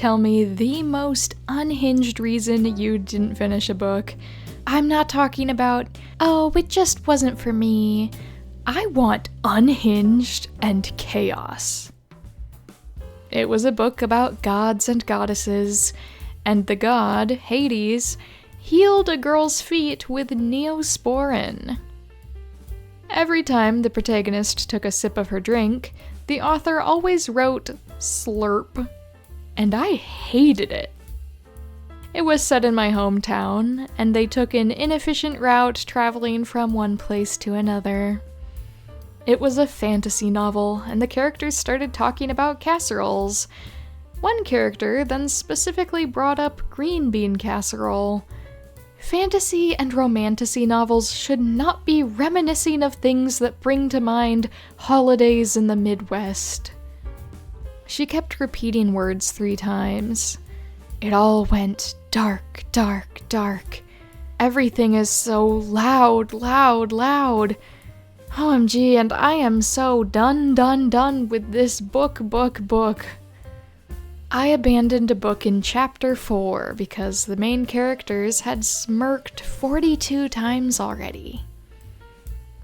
tell me the most unhinged reason you didn't finish a book. I'm not talking about, oh, it just wasn't for me. I want unhinged and chaos. It was a book about gods and goddesses, and the god, Hades, healed a girl's feet with neosporin. Every time the protagonist took a sip of her drink, the author always wrote slurp, and I hated it. It was set in my hometown, and they took an inefficient route traveling from one place to another. It was a fantasy novel, and the characters started talking about casseroles. One character then specifically brought up green bean casserole. Fantasy and romantasy novels should not be reminiscing of things that bring to mind holidays in the Midwest. She kept repeating words 3 times. It all went dark, dark, dark. Everything is so loud, loud, loud. OMG, and I am so done with this book. I abandoned a book in chapter 4 because the main characters had smirked 42 times already.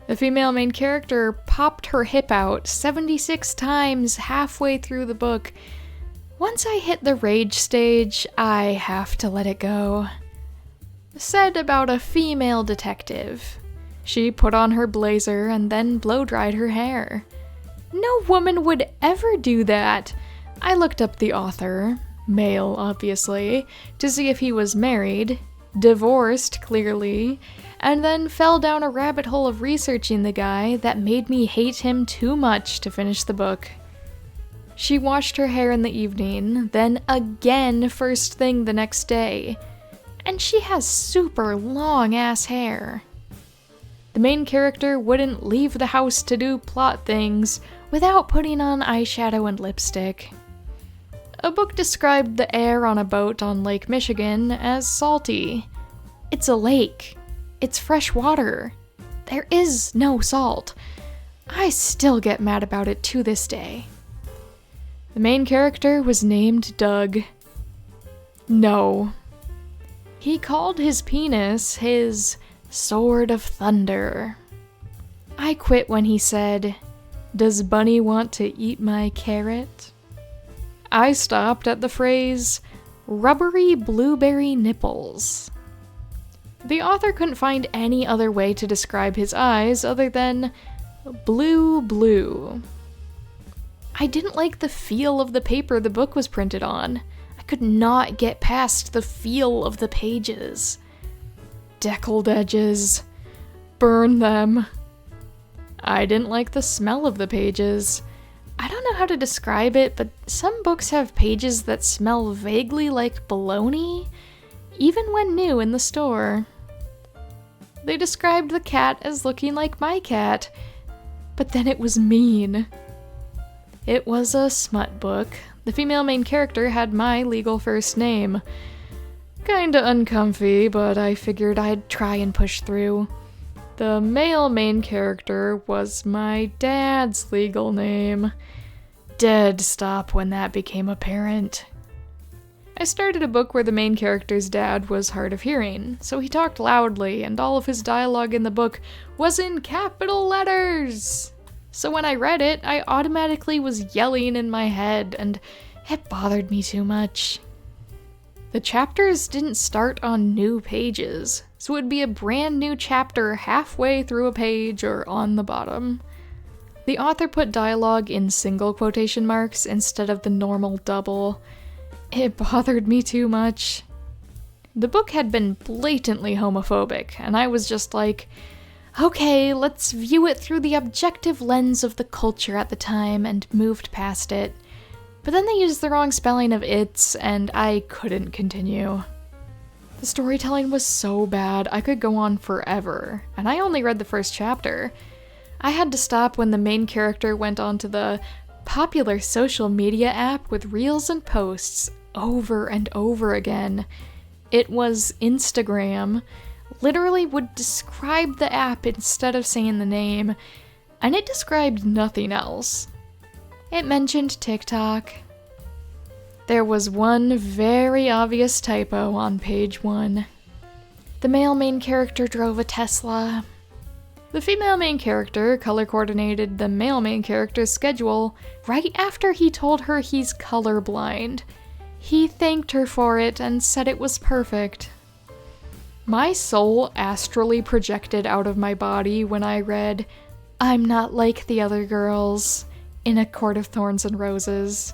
The female main character popped her hip out 76 times halfway through the book. Once I hit the rage stage, I have to let it go. Said about a female detective. She put on her blazer and then blow-dried her hair. No woman would ever do that. I looked up the author, male obviously, to see if he was married, divorced clearly, and then fell down a rabbit hole of researching the guy that made me hate him too much to finish the book. She washed her hair in the evening, then again first thing the next day, and she has super long ass hair. The main character wouldn't leave the house to do plot things without putting on eyeshadow and lipstick. A book described the air on a boat on Lake Michigan as salty. It's a lake. It's fresh water. There is no salt. I still get mad about it to this day. The main character was named Doug. No. He called his penis his sword of thunder. I quit when he said, "Does Bunny want to eat my carrot?" I stopped at the phrase, "rubbery blueberry nipples." The author couldn't find any other way to describe his eyes other than blue. I didn't like the feel of the paper the book was printed on. I could not get past the feel of the pages. Deckled edges. Burn them. I didn't like the smell of the pages. I don't know how to describe it, but some books have pages that smell vaguely like bologna, even when new in the store. They described the cat as looking like my cat, but then it was mean. It was a smut book. The female main character had my legal first name. Kinda uncomfy, but I figured I'd try and push through. The male main character was my dad's legal name. Dead stop when that became apparent. I started a book where the main character's dad was hard of hearing, so he talked loudly and all of his dialogue in the book was in capital letters. So when I read it, I automatically was yelling in my head, and it bothered me too much. The chapters didn't start on new pages, so it would be a brand new chapter halfway through a page or on the bottom. The author put dialogue in single quotation marks instead of the normal double. It bothered me too much. The book had been blatantly homophobic, and I was just like, okay, let's view it through the objective lens of the culture at the time, and moved past it. But then they used the wrong spelling of its, and I couldn't continue. The storytelling was so bad, I could go on forever, and I only read the first chapter. I had to stop when the main character went onto the popular social media app with reels and posts over and over again. It was Instagram. Literally would describe the app instead of saying the name, and it described nothing else. It mentioned TikTok. There was one very obvious typo on page 1. The male main character drove a Tesla. The female main character color-coordinated the male main character's schedule right after he told her he's colorblind. He thanked her for it and said it was perfect. My soul astrally projected out of my body when I read, "I'm not like the other girls," in A Court of Thorns and Roses.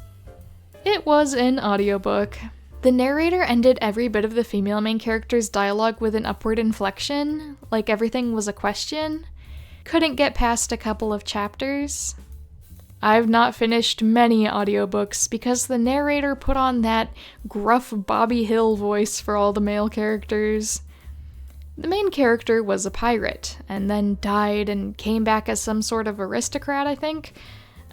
It was an audiobook. The narrator ended every bit of the female main character's dialogue with an upward inflection, like everything was a question. Couldn't get past a couple of chapters. I've not finished many audiobooks because the narrator put on that gruff Bobby Hill voice for all the male characters. The main character was a pirate, and then died and came back as some sort of aristocrat, I think.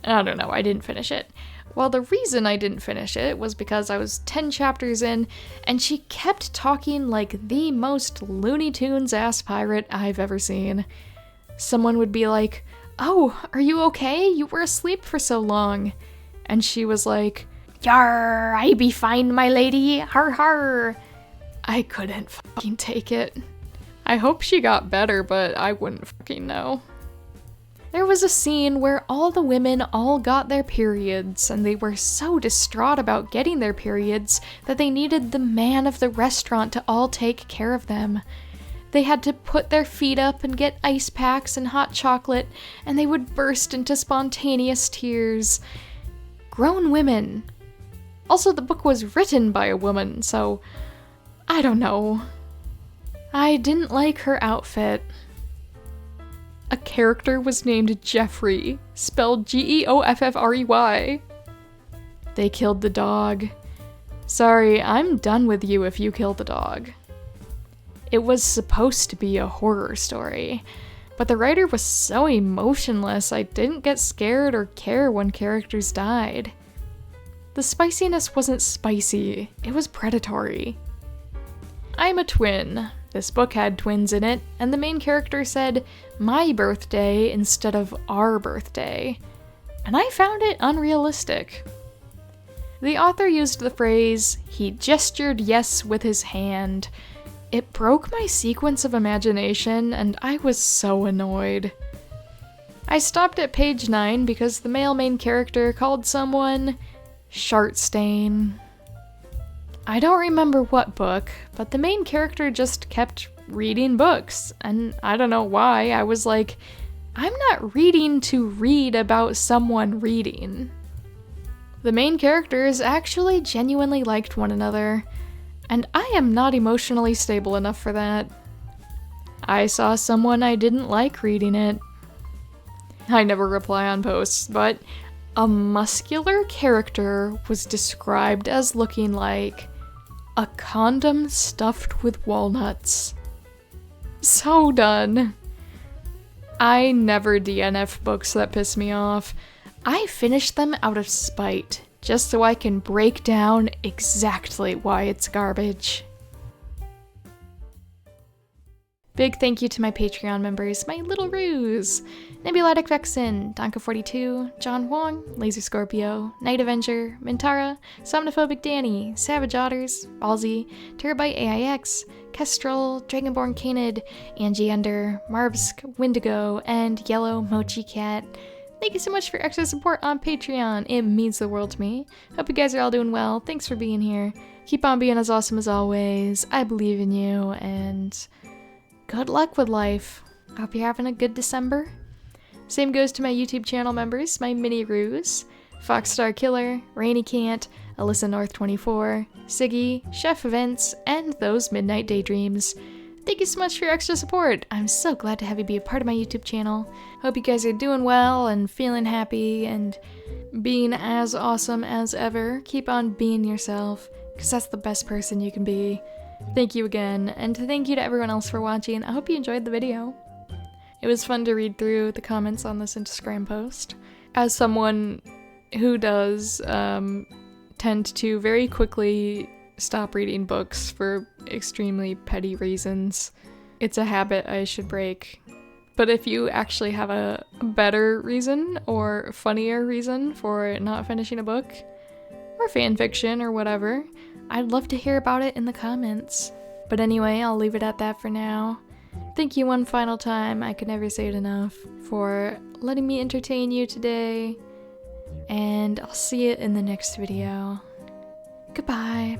I don't know, I didn't finish it. Well, the reason I didn't finish it was because I was 10 chapters in, and she kept talking like the most Looney Tunes-ass pirate I've ever seen. Someone would be like, "Oh, are you okay? You were asleep for so long." And she was like, "Yar, I be fine, my lady, har har." I couldn't fucking take it. I hope she got better, but I wouldn't fucking know. There was a scene where all the women all got their periods, and they were so distraught about getting their periods that they needed the man of the restaurant to all take care of them. They had to put their feet up and get ice packs and hot chocolate, and they would burst into spontaneous tears. Grown women. Also, the book was written by a woman, so I don't know. I didn't like her outfit. A character was named Jeffrey, spelled Geoffrey. They killed the dog. Sorry, I'm done with you if you kill the dog. It was supposed to be a horror story, but the writer was so emotionless I didn't get scared or care when characters died. The spiciness wasn't spicy, it was predatory. I'm a twin. This book had twins in it, and the main character said, "my birthday" instead of "our birthday. And I found it unrealistic. The author used the phrase, "he gestured yes with his hand." It broke my sequence of imagination, and I was so annoyed. I stopped at page 9 because the male main character called someone Shartstain. I don't remember what book, but the main character just kept reading books, and I don't know why. I was like, I'm not reading to read about someone reading. The main characters actually genuinely liked one another, and I am not emotionally stable enough for that. I saw someone I didn't like reading it. I never reply on posts, but a muscular character was described as looking like a condom stuffed with walnuts. So done. I never DNF books that piss me off. I finish them out of spite, just so I can break down exactly why it's garbage. Big thank you to my Patreon members, my little ruse, Nebulatic Vexen, Donka42, John Wong, Laser Scorpio, Night Avenger, Mintara, Somnophobic Danny, Savage Otters, Ballsy, Terabyte AIX, Kestrel, Dragonborn Canid, Angie Ender, Marvsk, Windigo, and Yellow Mochi Cat. Thank you so much for extra support on Patreon. It means the world to me. Hope you guys are all doing well. Thanks for being here. Keep on being as awesome as always. I believe in you, and good luck with life. I hope you're having a good December. Same goes to my YouTube channel members, my mini ruse, Foxstar Killer, Rainy Cant, Alyssa North 24, Siggy, Chef Events, and those Midnight Daydreams. Thank you so much for your extra support. I'm so glad to have you be a part of my YouTube channel. Hope you guys are doing well and feeling happy and being as awesome as ever. Keep on being yourself, because that's the best person you can be. Thank you again, and thank you to everyone else for watching. I hope you enjoyed the video. It was fun to read through the comments on this Instagram post. As someone who does tend to very quickly stop reading books for extremely petty reasons, it's a habit I should break. But if you actually have a better reason or funnier reason for not finishing a book, or fanfiction or whatever. I'd love to hear about it in the comments. But anyway, I'll leave it at that for now. Thank you one final time, I could never say it enough, for letting me entertain you today. And I'll see you in the next video. Goodbye.